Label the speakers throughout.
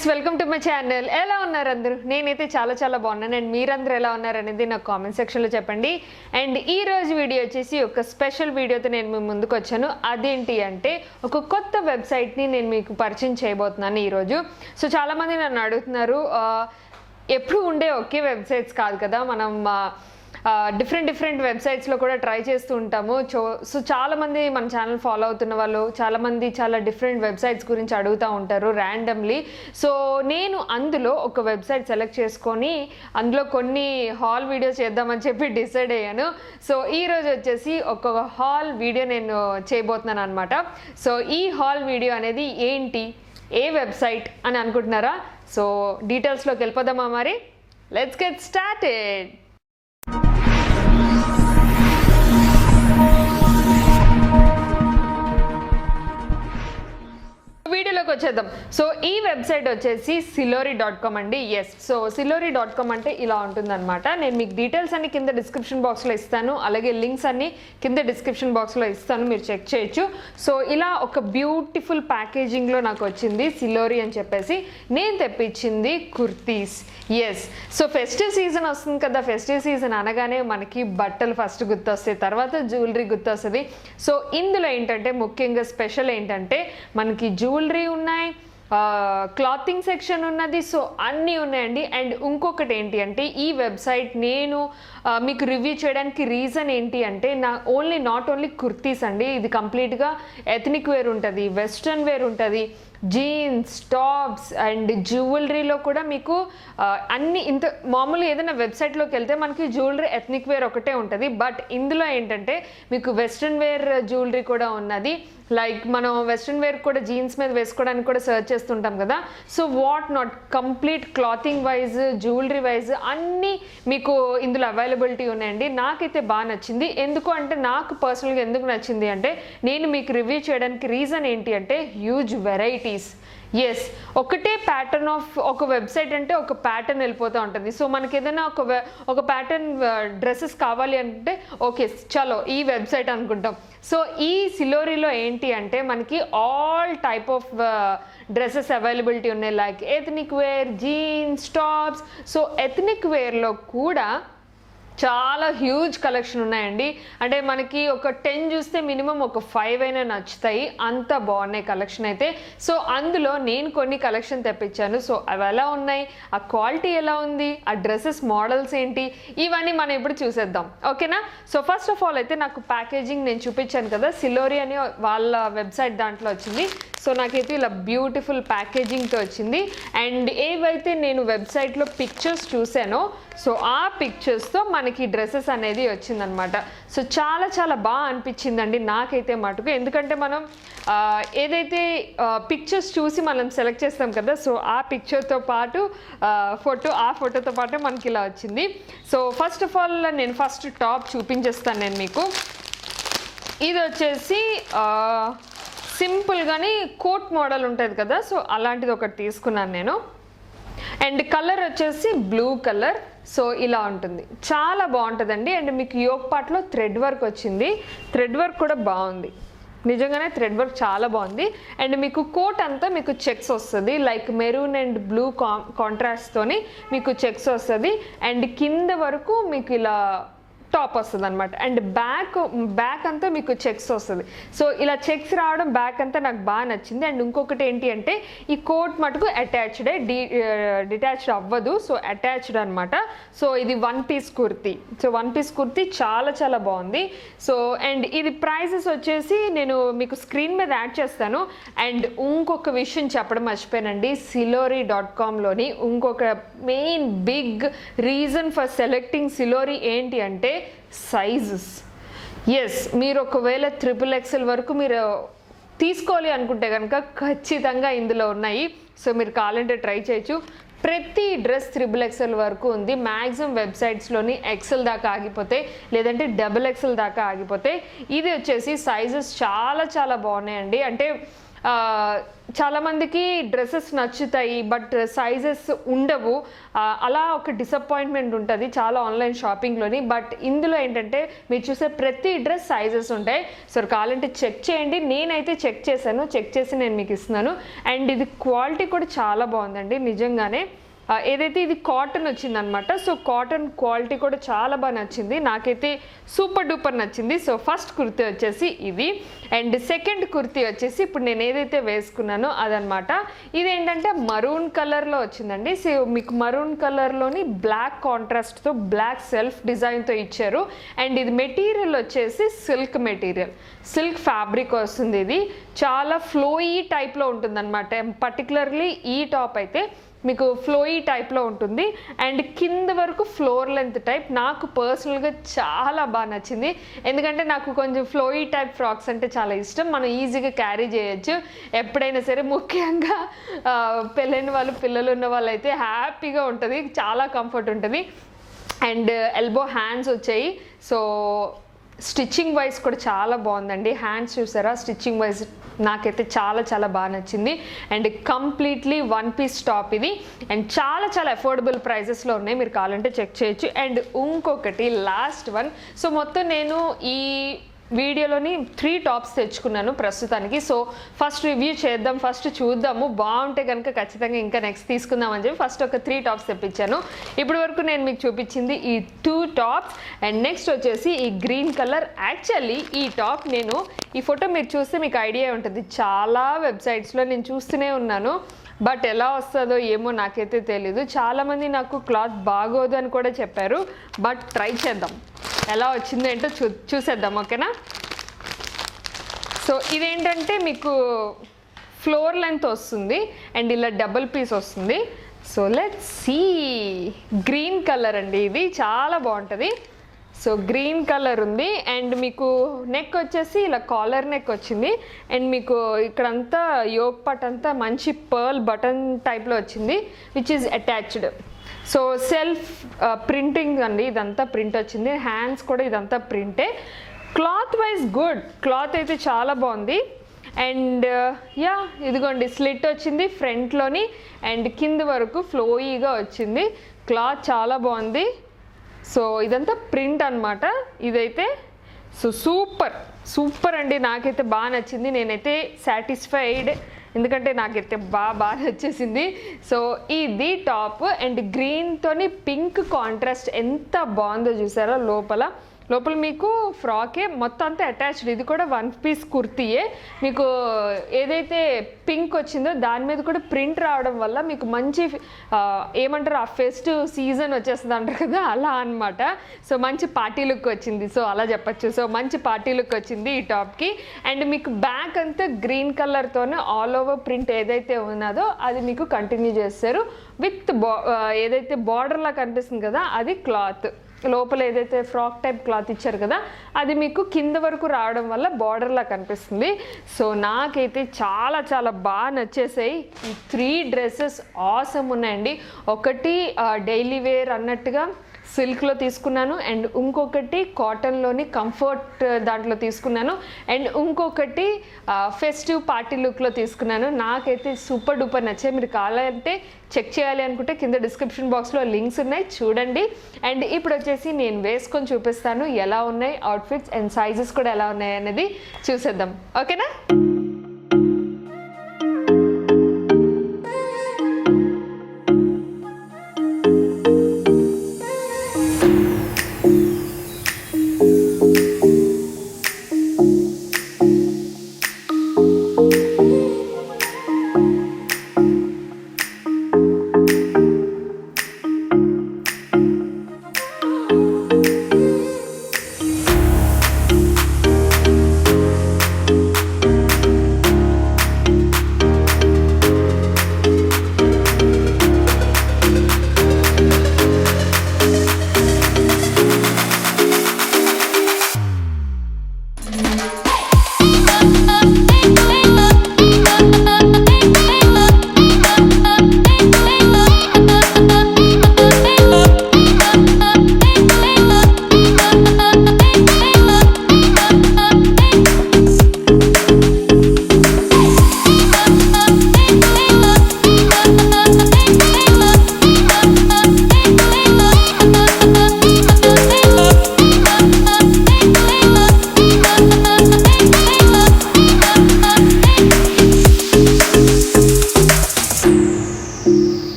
Speaker 1: Friends welcome to my channel. ఎలా ఉన్నారు అందరూ? నేనైతే చాలా బాగున్నాను. అండ్ మీరందరూ ఎలా ఉన్నారు అనేది నాకు కామెంట్ సెక్షన్లో చెప్పండి. అండ్ ఈ రోజు వీడియో వచ్చేసి ఒక స్పెషల్ వీడియోతో నేను మీ ముందుకు వచ్చాను. అదేంటి అంటే ఒక కొత్త వెబ్సైట్ని నేను మీకు పరిచయం చేయబోతున్నాను ఈరోజు. సో చాలామంది నన్ను అడుగుతున్నారు, ఎప్పుడు ఉండే ఒకే వెబ్సైట్స్ కాదు కదా, మనం డిఫరెంట్ వెబ్సైట్స్లో కూడా ట్రై చేస్తూ ఉంటాము. సో చాలామంది మన ఛానల్ ఫాలో అవుతున్న వాళ్ళు చాలామంది చాలా డిఫరెంట్ వెబ్సైట్స్ గురించి అడుగుతూ ఉంటారు ర్యాండమ్లీ. సో నేను అందులో ఒక వెబ్సైట్ సెలెక్ట్ చేసుకొని అందులో కొన్ని హాల్ వీడియోస్ చేద్దామని చెప్పి డిసైడ్ అయ్యాను. సో ఈరోజు వచ్చేసి ఒక హాల్ వీడియో నేను చేయబోతున్నాను అనమాట. సో ఈ హాల్ వీడియో అనేది ఏంటి, ఏ వెబ్సైట్ అని అనుకుంటున్నారా? సో డీటెయిల్స్లోకి వెళ్ళిపోదామా మరి? Let's get started. వీడియోలోకి వచ్చేద్దాం. సో ఈ వెబ్సైట్ వచ్చేసి silori.com అండి. ఎస్, సో silori.com అంటే ఇలా ఉంటుందన్నమాట. నేను మీకు డీటెయిల్స్ అన్ని కింద డిస్క్రిప్షన్ బాక్స్లో ఇస్తాను, అలాగే లింక్స్ అన్ని కింద డిస్క్రిప్షన్ బాక్స్లో ఇస్తాను, మీరు చెక్ చేయొచ్చు. సో ఇలా ఒక బ్యూటిఫుల్ ప్యాకేజింగ్లో నాకు వచ్చింది silori అని చెప్పేసి. నేను తెప్పించింది kurtis. Yes, so festive season వస్తుంది కదా, ఫెస్టివ్ సీజన్ అనగానే మనకి బట్టలు ఫస్ట్ గుర్తొస్తాయి, తర్వాత జ్యువెలరీ గుర్తొస్తుంది. సో ఇందులో ఏంటంటే ముఖ్యంగా స్పెషల్ ఏంటంటే మనకి జ్యువెలరీ ఉన్నాయి, క్లాతింగ్ సెక్షన్ ఉన్నది, సో అన్నీ ఉన్నాయండి. అండ్ ఇంకొకటి ఏంటి అంటే ఈ వెబ్సైట్ నేను మీకు రివ్యూ చేయడానికి రీజన్ ఏంటి అంటే నాట్ ఓన్లీ కుర్తీస్ అండి, ఇది కంప్లీట్గా ఎథనిక్ వేర్ ఉంటుంది, వెస్ట్రన్ వేర్ ఉంటుంది, జీన్స్, టాప్స్ అండ్ జ్యువెలరీలో కూడా మీకు అన్ని ఇంత మామూలు ఏదైనా వెబ్సైట్లోకి వెళ్తే మనకి జ్యువెలరీ ఎథనిక్ వేర్ ఒకటే ఉంటుంది. బట్ ఇందులో ఏంటంటే మీకు వెస్ట్రన్ వేర్ జ్యువెలరీ కూడా ఉన్నది. లైక్ మనం వెస్ట్రన్ వేర్ కూడా జీన్స్ మీద వేసుకోవడానికి కూడా సర్చ్ చేస్తుంటాం కదా, so what not complete clothing wise jewellery wise అన్నీ మీకు ఇందులో అవైలబిలిటీ ఉన్నాయండి. నాకైతే బాగా నచ్చింది. ఎందుకు అంటే నాకు పర్సనల్గా ఎందుకు నచ్చింది అంటే నేను మీకు రివ్యూ చేయడానికి రీజన్ ఏంటి అంటే హ్యూజ్ వెరైటీస్. ఎస్, ఒకటే ప్యాటర్న్ ఆఫ్ ఒక వెబ్సైట్ అంటే ఒక ప్యాటర్న్ వెళ్ళిపోతూ ఉంటుంది. సో మనకి ఏదైనా ఒక ప్యాటర్న్ డ్రెస్సెస్ కావాలి అంటే ఓకే చలో ఈ వెబ్సైట్ అనుకుంటాం. సో ఈ siloriలో ఏంటి అంటే మనకి all type of dresses availability ఉన్నాయి, like ethnic wear, jeans, tops. So ethnic వేర్లో కూడా చాలా హ్యూజ్ కలెక్షన్ ఉన్నాయండి. అంటే మనకి ఒక 10 చూస్తే మినిమం ఒక 5 అయినా నచ్చుతాయి, అంత బాగున్నాయి కలెక్షన్ అయితే. సో అందులో నేను కొన్ని కలెక్షన్ తెప్పించాను. సో అవి ఎలా ఉన్నాయి, ఆ క్వాలిటీ ఎలా ఉంది, ఆ డ్రెస్సెస్ మోడల్స్ ఏంటి, ఇవన్నీ మనం ఇప్పుడు చూసేద్దాం, ఓకేనా? సో ఫస్ట్ ఆఫ్ ఆల్ అయితే నాకు ప్యాకేజింగ్ నేను చూపించాను కదా, silori అని వాళ్ళ వెబ్సైట్ దాంట్లో వచ్చింది. సో నాకైతే ఇలా బ్యూటిఫుల్ ప్యాకేజింగ్తో వచ్చింది. అండ్ ఏవైతే నేను వెబ్సైట్లో పిక్చర్స్ చూసానో సో ఆ పిక్చర్స్తో మనకి డ్రెస్సెస్ అనేది వచ్చిందనమాట. సో చాలా బాగా అనిపించిందండి నాకైతే మటుకు. ఎందుకంటే మనం ఏదైతే పిక్చర్స్ చూసి మనం సెలెక్ట్ చేస్తాం కదా, సో ఆ పిక్చర్తో పాటు ఫోటోతో పాటు మనకి ఇలా వచ్చింది. సో ఫస్ట్ ఆఫ్ ఆల్ నేను ఫస్ట్ టాప్ చూపించేస్తాను నేను మీకు. ఇది వచ్చేసి సింపుల్గాని కోట్ మోడల్ ఉంటుంది కదా, సో అలాంటిది ఒకటి తీసుకున్నాను నేను. అండ్ కలర్ వచ్చేసి బ్లూ కలర్. సో ఇలా ఉంటుంది, చాలా బాగుంటుందండి. అండ్ మీకు యోక్ పార్ట్లో థ్రెడ్ వర్క్ వచ్చింది, థ్రెడ్ వర్క్ కూడా బాగుంది, నిజంగానే థ్రెడ్ వర్క్ చాలా బాగుంది. అండ్ మీకు కోట్ అంతా మీకు చెక్స్ వస్తుంది, లైక్ మెరూన్ అండ్ బ్లూ కాంట్రాస్ట్తోని మీకు చెక్స్ వస్తుంది. అండ్ కింద వరకు మీకు ఇలా టాప్ వస్తుంది అనమాట. అండ్ బ్యాక్ అంతా మీకు చెక్స్ వస్తుంది. సో ఇలా చెక్స్ రావడం బ్యాక్ అంతా నాకు బాగా నచ్చింది. అండ్ ఇంకొకటి ఏంటి అంటే ఈ కోట్ మటుకు అటాచ్డే, డిటాచ్డ్ అవ్వదు, సో అటాచ్డ్ అనమాట. సో ఇది 1 piece kurti. So 1 piece kurti చాలా బాగుంది. సో అండ్ ఇది ప్రైజెస్ వచ్చేసి నేను మీకు స్క్రీన్ మీద యాడ్ చేస్తాను. అండ్ ఇంకొక విషయం చెప్పడం మర్చిపోయానండి, silori.comలోని ఇంకొక main big reason for selecting silori ఏంటి అంటే సైజెస్. ఎస్, మీరు ఒకవేళ XXL వరకు మీరు తీసుకోవాలి అనుకుంటే కనుక ఖచ్చితంగా ఇందులో ఉన్నాయి. సో మీరు కావాలంటే ట్రై చేయొచ్చు. ప్రతి డ్రెస్ XXL వరకు ఉంది. మ్యాక్సిమం వెబ్సైట్స్లోని XL దాకా ఆగిపోతాయి, లేదంటే XXL దాకా ఆగిపోతాయి. ఇది వచ్చేసి సైజెస్ చాలా బాగున్నాయండి. అంటే చాలామందికి డ్రెస్సెస్ నచ్చుతాయి బట్ సైజెస్ ఉండవు, అలా ఒక డిసప్పాయింట్మెంట్ ఉంటుంది చాలా ఆన్లైన్ షాపింగ్లోని. బట్ ఇందులో ఏంటంటే మీరు చూసే ప్రతి డ్రెస్ సైజెస్ ఉంటాయి. సో కావాలంటే చెక్ చేయండి. నేనైతే చెక్ చేశాను, చెక్ చేసి నేను మీకు ఇస్తున్నాను. అండ్ ఇది క్వాలిటీ కూడా చాలా బాగుందండి నిజంగానే. ఏదైతే ఇది కాటన్ వచ్చిందనమాట, సో కాటన్ క్వాలిటీ కూడా చాలా బాగా నచ్చింది, నాకైతే సూపర్ డూపర్ నచ్చింది. సో ఫస్ట్ కుర్తీ వచ్చేసి ఇది. అండ్ సెకండ్ కుర్తీ వచ్చేసి ఇప్పుడు నేను ఏదైతే వేసుకున్నానో అదనమాట. ఇదేంటంటే మరూన్ కలర్లో వచ్చిందండి. సో మీకు మరూన్ కలర్లోని బ్లాక్ కాంట్రాస్ట్తో బ్లాక్ సెల్ఫ్ డిజైన్తో ఇచ్చారు. అండ్ ఇది మెటీరియల్ వచ్చేసి సిల్క్ మెటీరియల్, సిల్క్ ఫ్యాబ్రిక్ వస్తుంది. ఇది చాలా ఫ్లోయీ టైప్లో ఉంటుందన్నమాట. పర్టికులర్లీ ఈ టాప్ అయితే మీకు ఫ్లోయీ టైప్లో ఉంటుంది. అండ్ కింద వరకు ఫ్లోర్ లెంత్ టైప్ నాకు పర్సనల్గా చాలా బాగా నచ్చింది. ఎందుకంటే నాకు కొంచెం ఫ్లోయీ టైప్ ఫ్రాక్స్ అంటే చాలా ఇష్టం, మనం ఈజీగా క్యారీ చేయొచ్చు ఎప్పుడైనా సరే. ముఖ్యంగా పెళ్ళైన వాళ్ళు పిల్లలు ఉన్న వాళ్ళు అయితే హ్యాపీగా ఉంటుంది, చాలా కంఫర్ట్ ఉంటుంది. అండ్ ఎల్బో హ్యాండ్స్ వచ్చాయి. సో స్టిచ్చింగ్ వైజ్ కూడా చాలా బాగుందండి. హ్యాండ్స్ చూసారా, స్టిచ్చింగ్ వైజ్ నాకైతే చాలా చాలా బాగా నచ్చింది. And completely one piece top ఇది. అండ్ చాలా చాలా అఫోర్డబుల్ ప్రైజెస్లో ఉన్నాయి, మీరు కావాలంటే చెక్ చేయొచ్చు. అండ్ ఇంకొకటి లాస్ట్ వన్. సో మొత్తం నేను ఈ వీడియోలోని 3 టాప్స్ తెచ్చుకున్నాను ప్రస్తుతానికి. సో ఫస్ట్ రివ్యూ చేద్దాం, ఫస్ట్ చూద్దాము, బాగుంటే కనుక ఖచ్చితంగా ఇంకా నెక్స్ట్ తీసుకుందామని చెప్పి ఫస్ట్ ఒక 3 టాప్స్ తెప్పించాను. ఇప్పటి వరకు నేను మీకు చూపించింది ఈ 2 టాప్స్. అండ్ నెక్స్ట్ వచ్చేసి ఈ గ్రీన్ కలర్. యాక్చువల్లీ ఈ టాప్ నేను, ఈ ఫోటో మీరు చూస్తే మీకు ఐడియా ఉంటుంది, చాలా వెబ్సైట్స్లో నేను చూస్తూనే ఉన్నాను. బట్ ఎలా వస్తుందో ఏమో నాకైతే తెలీదు. చాలామంది నాకు క్లాత్ బాగోదు అని కూడా చెప్పారు. బట్ ట్రై చేద్దాం, ఎలా వచ్చిందో ఏంటో చూసేద్దాం, ఓకేనా. సో ఇదేంటంటే మీకు ఫ్లోర్ లెంత్ వస్తుంది అండ్ ఇలా డబుల్ పీస్ వస్తుంది. So let's see. Green colour అండి, ఇది చాలా బాగుంటుంది. సో గ్రీన్ కలర్ ఉంది. అండ్ మీకు నెక్ వచ్చేసి ఇలా కాలర్ నెక్ వచ్చింది. అండ్ మీకు ఇక్కడంతా యోక్ పార్ట్ అంతా మంచి పర్ల్ బటన్ టైప్లో వచ్చింది, which is attached. So self printing అండి, ఇదంతా ప్రింట్ వచ్చింది. హ్యాండ్స్ కూడా ఇదంతా ప్రింటే. క్లాత్ వైజ్ గుడ్, క్లాత్ అయితే చాలా బాగుంది. అండ్ యా ఇదిగోండి స్లిట్ వచ్చింది ఫ్రంట్లోని అండ్ కింద వరకు ఫ్లోయీగా వచ్చింది. క్లాత్ చాలా బాగుంది. సో ఇదంతా ప్రింట్ అనమాట ఇదైతే. సో సూపర్ సూపర్ అండి, నాకైతే బాగా నచ్చింది. నేనైతే సాటిస్ఫైడ్, ఎందుకంటే నాకైతే బాగా నచ్చేసింది. సో ఇది టాప్. అండ్ గ్రీన్తోని పింక్ కాంట్రాస్ట్ ఎంత బాగుందో చూసారా. లోపల మీకు ఫ్రాకే మొత్తం అంతా అటాచ్డ్. ఇది కూడా వన్ పీస్ కుర్తీయే. మీకు ఏదైతే పింక్ వచ్చిందో దాని మీద కూడా ప్రింట్ రావడం వల్ల మీకు మంచి ఏమంటారు, ఆ ఫెస్టివ్ సీజన్ వచ్చేస్తుంది అంటారు కదా, అలా అనమాట. సో మంచి పార్టీ లుక్ వచ్చింది, సో అలా చెప్పచ్చు. సో మంచి పార్టీ లుక్ వచ్చింది ఈ టాప్కి. అండ్ మీకు బ్యాక్ అంతా గ్రీన్ కలర్తోనే ఆల్ ఓవర్ ప్రింట్ ఏదైతే ఉన్నదో అది మీకు కంటిన్యూ చేస్తారు. విత్ ఏదైతే బార్డర్లా కనిపిస్తుంది కదా అది క్లాత్. లోపల ఏదైతే ఫ్రాక్ టైప్ క్లాత్ ఇచ్చారు కదా అది మీకు కింద వరకు రావడం వల్ల బార్డర్లా కనిపిస్తుంది. సో నాకైతే చాలా చాలా బాగా నచ్చేసాయి. ఈ 3 డ్రెస్సెస్ ఆసమ్ ఉన్నాయండి. ఒకటి డైలీ వేర్ అన్నట్టుగా సిల్క్లో తీసుకున్నాను. అండ్ ఇంకొకటి కాటన్లోని కంఫర్ట్ దాంట్లో తీసుకున్నాను. అండ్ ఇంకొకటి ఫెస్టివ్ పార్టీ లుక్లో తీసుకున్నాను. నాకైతే సూపర్ డూపర్ నచ్చాయి. మీరు కావాలంటే చెక్ చేయాలి అనుకుంటే కింద డిస్క్రిప్షన్ బాక్స్లో లింక్స్ ఉన్నాయి, చూడండి. అండ్ ఇప్పుడు వచ్చేసి నేను వేసుకొని చూపిస్తాను ఎలా ఉన్నాయి అవుట్ఫిట్స్ అండ్ సైజెస్ కూడా ఎలా ఉన్నాయి అనేది చూసేద్దాం, ఓకేనా.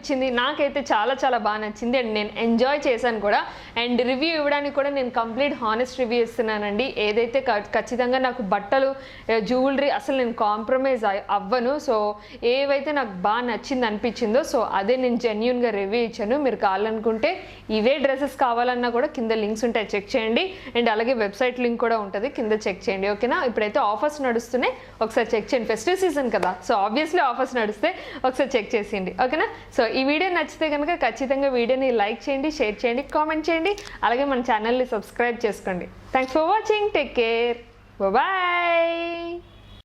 Speaker 1: అనిపించింది? నాకైతే చాలా బాగా నచ్చింది అండ్ నేను ఎంజాయ్ చేశాను కూడా. అండ్ రివ్యూ ఇవ్వడానికి కూడా నేను కంప్లీట్ హానెస్ట్ రివ్యూ ఇస్తున్నానండి. ఏదైతే ఖచ్చితంగా నాకు బట్టలు, జ్యువెలరీ అసలు నేను కాంప్రమైజ్ అవ్వను. సో ఏవైతే నాకు బాగా నచ్చింది అనిపించిందో సో అదే నేను జెన్యూన్గా రివ్యూ ఇచ్చాను. మీరు కావాలనుకుంటే ఇవే డ్రెస్సెస్ కావాలన్నా కూడా కింద లింక్స్ ఉంటాయి, చెక్ చేయండి. అండ్ అలాగే వెబ్సైట్ లింక్ కూడా ఉంటుంది, కింద చెక్ చేయండి. ఓకేనా? ఇప్పుడైతే ఆఫర్స్ నడుస్తున్నాయి, ఒకసారి చెక్ చేయండి. ఫెస్టివ్ సీజన్ కదా, సో ఆబ్వియస్లీ ఆఫర్స్ నడిస్తే ఒకసారి చెక్ చేసేయండి. ఓకేనా? సో ఈ వీడియో నచ్చితే కనుక ఖచ్చితంగా వీడియోని లైక్ చేయండి, షేర్ చేయండి, కామెంట్ చేయండి. అలాగే మన ఛానల్ని సబ్స్క్రైబ్ చేసుకోండి. Thanks for watching. Take care. Bye.